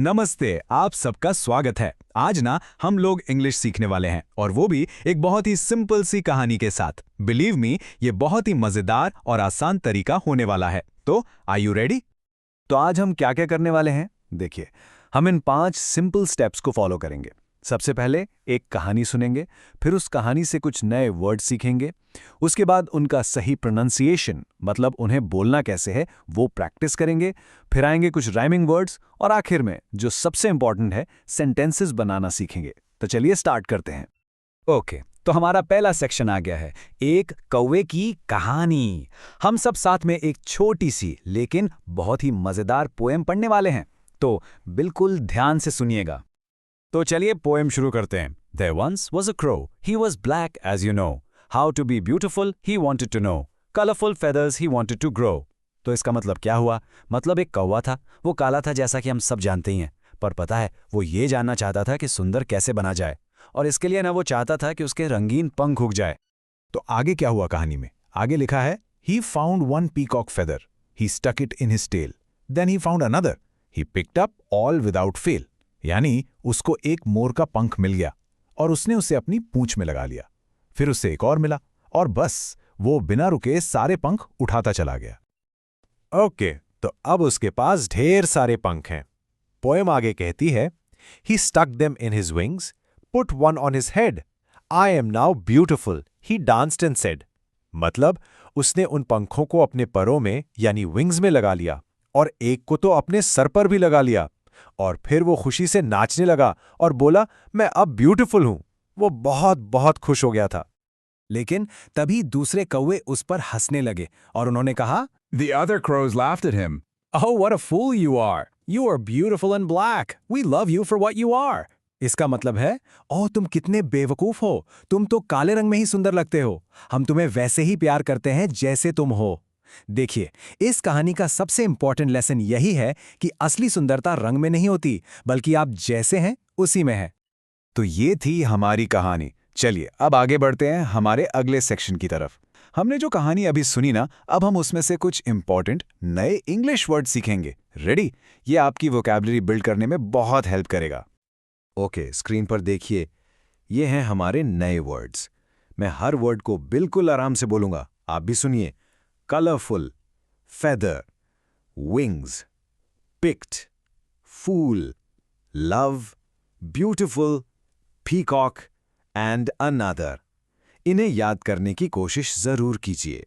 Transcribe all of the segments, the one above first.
नमस्ते, आप सबका स्वागत है। आज ना हम लोग इंग्लिश सीखने वाले हैं और वो भी एक बहुत ही सिंपल सी कहानी के साथ। बिलीव मी, ये बहुत ही मजेदार और आसान तरीका होने वाला है। तो आर यू रेडी? तो आज हम क्या क्या करने वाले हैं, देखिए। हम इन 5 सिंपल स्टेप्स को फॉलो करेंगे। सबसे पहले एक कहानी सुनेंगे, फिर उस कहानी से कुछ नए वर्ड सीखेंगे। उसके बाद उनका सही प्रोनाउंसिएशन, मतलब उन्हें बोलना कैसे है, वो प्रैक्टिस करेंगे। फिर आएंगे कुछ राइमिंग वर्ड्स और आखिर में जो सबसे इंपॉर्टेंट है, सेंटेंसेस बनाना सीखेंगे। तो चलिए स्टार्ट करते हैं। ओके, तो हमारा पहला सेक्शन आ गया है, एक कौवे की कहानी। हम सब साथ में एक छोटी सी लेकिन बहुत ही मजेदार पोएम पढ़ने वाले हैं, तो बिल्कुल ध्यान से सुनिएगा। तो चलिए पोएम शुरू करते हैं। There once was a crow. He was black as you know. How to be beautiful he wanted to know. Colorful feathers he wanted to grow. तो इसका मतलब क्या हुआ? मतलब एक कौवा था, वो काला था जैसा कि हम सब जानते ही हैं। पर पता है, वो ये जानना चाहता था कि सुंदर कैसे बना जाए, और इसके लिए ना वो चाहता था कि उसके रंगीन पंख उग जाए। तो आगे क्या हुआ कहानी में? आगे लिखा है, He found one peacock feather. He stuck it in his tail. Then he found another. He picked up all without fail. यानी उसको एक मोर का पंख मिल गया और उसने उसे अपनी पूंछ में लगा लिया। फिर उसे एक और मिला और बस वो बिना रुके सारे पंख उठाता चला गया। ओके, तो अब उसके पास ढेर सारे पंख हैं। पोएम आगे कहती है, He stuck them in his wings, put one on his head. I am now beautiful, he danced and said. मतलब उसने उन पंखों को अपने परों में यानी विंग्स में लगा लिया और एक को तो अपने सर पर भी लगा लिया, और फिर वो खुशी से नाचने लगा और बोला, मैं अब ब्यूटीफुल हूं। वो बहुत बहुत खुश हो गया था। लेकिन तभी दूसरे कौवे उस पर हंसने लगे और उन्होंने कहा, The other crows laughed at him. Oh, what a fool you are! You are beautiful and black. We love you for what you are. इसका मतलब है, ओह तुम कितने बेवकूफ हो, तुम तो काले रंग में ही सुंदर लगते हो, हम तुम्हें वैसे ही प्यार करते हैं जैसे तुम हो। देखिए, इस कहानी का सबसे इंपॉर्टेंट लेसन यही है कि असली सुंदरता रंग में नहीं होती, बल्कि आप जैसे हैं उसी में है। तो ये थी हमारी कहानी। चलिए अब आगे बढ़ते हैं हमारे अगले सेक्शन की तरफ। हमने जो कहानी अभी सुनी ना, अब हम उसमें से कुछ इंपॉर्टेंट नए इंग्लिश वर्ड सीखेंगे। रेडी? ये आपकी वोकैबुलरी बिल्ड करने में बहुत हेल्प करेगा। ओके, स्क्रीन पर देखिए, ये हैं हमारे नए वर्ड्स। मैं हर वर्ड को बिल्कुल आराम से बोलूंगा, आप भी सुनिए। Colourful, feather, wings, picked, full, love, beautiful, peacock and another. इन्हें याद करने की कोशिश जरूर कीजिए।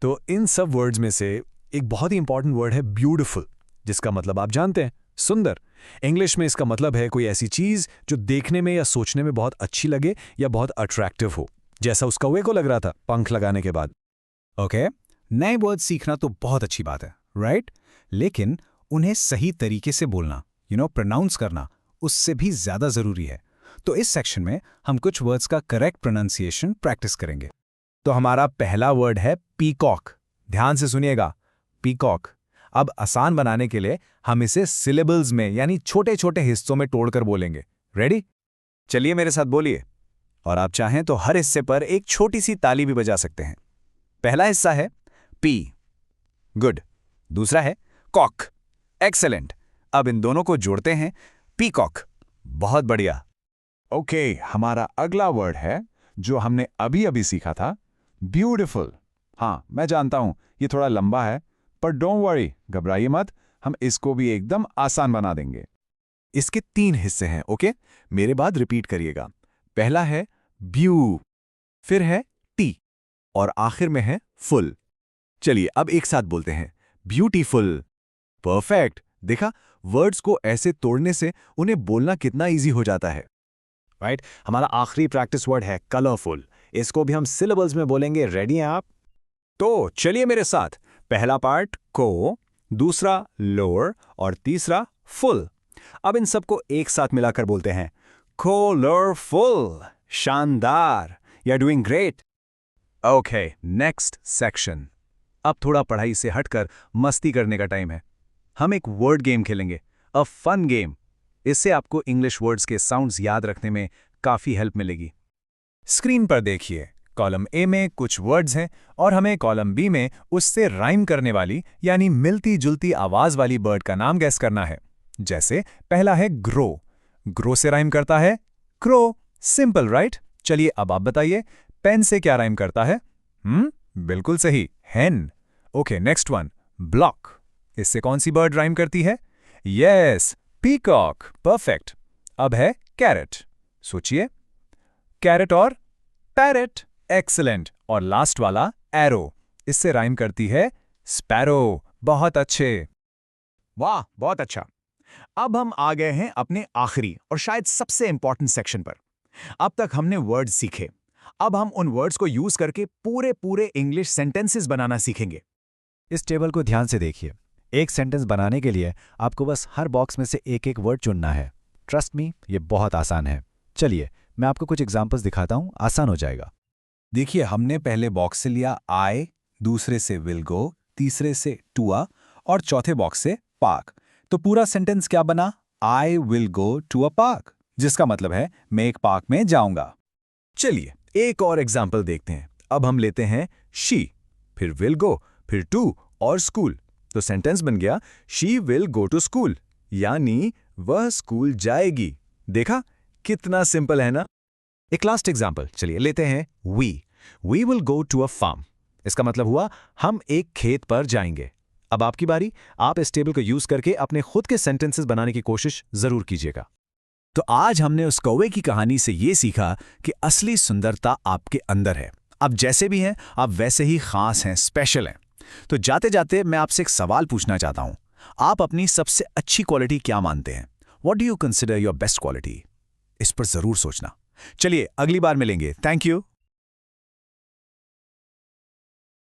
तो इन सब वर्ड्स में से एक बहुत ही इंपॉर्टेंट वर्ड है ब्यूटीफुल, जिसका मतलब आप जानते हैं, सुंदर। इंग्लिश में इसका मतलब है कोई ऐसी चीज जो देखने में या सोचने में बहुत अच्छी लगे या बहुत अट्रैक्टिव हो, जैसा उस कौवे को लग रहा था पंख लगाने के बाद। ओके, नए वर्ड सीखना तो बहुत अच्छी बात है, राइट? लेकिन उन्हें सही तरीके से बोलना, प्रोनाउंस करना, उससे भी ज्यादा जरूरी है। तो इस सेक्शन में हम कुछ वर्ड्स का करेक्ट प्रोनाउंसिएशन प्रैक्टिस करेंगे। तो हमारा पहला वर्ड है पीकॉक। ध्यान से सुनिएगा, पीकॉक। अब आसान बनाने के लिए हम इसे सिलेबल्स में यानी छोटे छोटे हिस्सों में तोड़कर बोलेंगे। रेडी? चलिए मेरे साथ बोलिए, और आप चाहें तो हर हिस्से पर एक छोटी सी ताली भी बजा सकते हैं। पहला हिस्सा है पी, गुड। दूसरा है कॉक, एक्सेलेंट। अब इन दोनों को जोड़ते हैं, पीकॉक, बहुत बढ़िया। ओके, हमारा अगला वर्ड है जो हमने अभी अभी सीखा था, ब्यूटीफुल। हाँ, मैं जानता हूं ये थोड़ा लंबा है, पर डोंट वरी, घबराइए मत, हम इसको भी एकदम आसान बना देंगे। इसके 3 हिस्से हैं, ओके? मेरे बाद रिपीट करिएगा। पहला है ब्यू, फिर है टी, और आखिर में है फुल। चलिए अब एक साथ बोलते हैं, ब्यूटीफुल। परफेक्ट। देखा, वर्ड्स को ऐसे तोड़ने से उन्हें बोलना कितना इजी हो जाता है, राइट? हमारा आखिरी प्रैक्टिस वर्ड है कलरफुल। इसको भी हम सिलेबल्स में बोलेंगे। रेडी हैं आप? तो चलिए मेरे साथ, पहला पार्ट को, दूसरा लोअर और तीसरा फुल। अब इन सबको एक साथ मिलाकर बोलते हैं, कलरफुल। शानदार, you are doing great. Okay, next section. अब थोड़ा पढ़ाई से हटकर मस्ती करने का टाइम है। हम एक वर्ड गेम खेलेंगे, अ फन गेम। इससे आपको इंग्लिश वर्ड्स के साउंड्स याद रखने में काफी हेल्प मिलेगी। स्क्रीन पर देखिए, कॉलम ए में कुछ वर्ड्स हैं और हमें कॉलम बी में उससे राइम करने वाली यानी मिलती जुलती आवाज वाली वर्ड का नाम गैस करना है। जैसे पहला है ग्रो। ग्रो से राइम करता है क्रो। Simple right? चलिए अब आप बताइए, पेन से क्या राइम करता है? बिल्कुल सही, हेन। Okay, next one, block. इससे कौन सी बर्ड राइम करती है? Yes, peacock. परफेक्ट। अब है कैरेट। सोचिए, कैरेट और पैरेट। एक्सीलेंट। और लास्ट वाला एरो, इससे राइम करती है स्पैरो। बहुत अच्छे। वाह, बहुत अच्छा। अब हम आ गए हैं अपने आखिरी और शायद सबसे इंपॉर्टेंट सेक्शन पर। अब तक हमने वर्ड्स सीखे। अब हम उन वर्ड्स को यूज करके पूरे इंग्लिश सेंटेंसेस बनाना सीखेंगे। इस टेबल को ध्यान से देखिए। एक सेंटेंस बनाने के लिए आपको बस हर बॉक्स में से एक एक वर्ड चुनना है। ट्रस्ट मी, ये बहुत आसान है। चलिए मैं आपको कुछ एग्जांपल्स दिखाता हूं, आसान हो जाएगा। देखिए, हमने पहले बॉक्स से लिया आई, दूसरे से विल गो, तीसरे से टू अ और चौथे बॉक्स से पार्क। तो पूरा सेंटेंस क्या बना? I will go to a park, जिसका मतलब है मैं एक पार्क में जाऊंगा। चलिए एक और एग्जाम्पल देखते हैं। अब हम लेते हैं शी, फिर विल गो, फिर टू और स्कूल। तो सेंटेंस बन गया she will go to school, यानी वह स्कूल जाएगी। देखा कितना सिंपल है ना? एक लास्ट एग्जाम्पल चलिए लेते हैं, we will go to a farm. इसका मतलब हुआ हम एक खेत पर जाएंगे। अब आपकी बारी, आप इस टेबल को यूज करके अपने खुद के सेंटेंसेस बनाने की कोशिश जरूर कीजिएगा। तो आज हमने उस कौवे की कहानी से ये सीखा कि असली सुंदरता आपके अंदर है। आप जैसे भी हैं, आप वैसे ही खास हैं, स्पेशल हैं। तो जाते जाते मैं आपसे एक सवाल पूछना चाहता हूं। आप अपनी सबसे अच्छी क्वालिटी क्या मानते हैं? What do you consider your best quality? इस पर जरूर सोचना। चलिए अगली बार मिलेंगे। Thank you.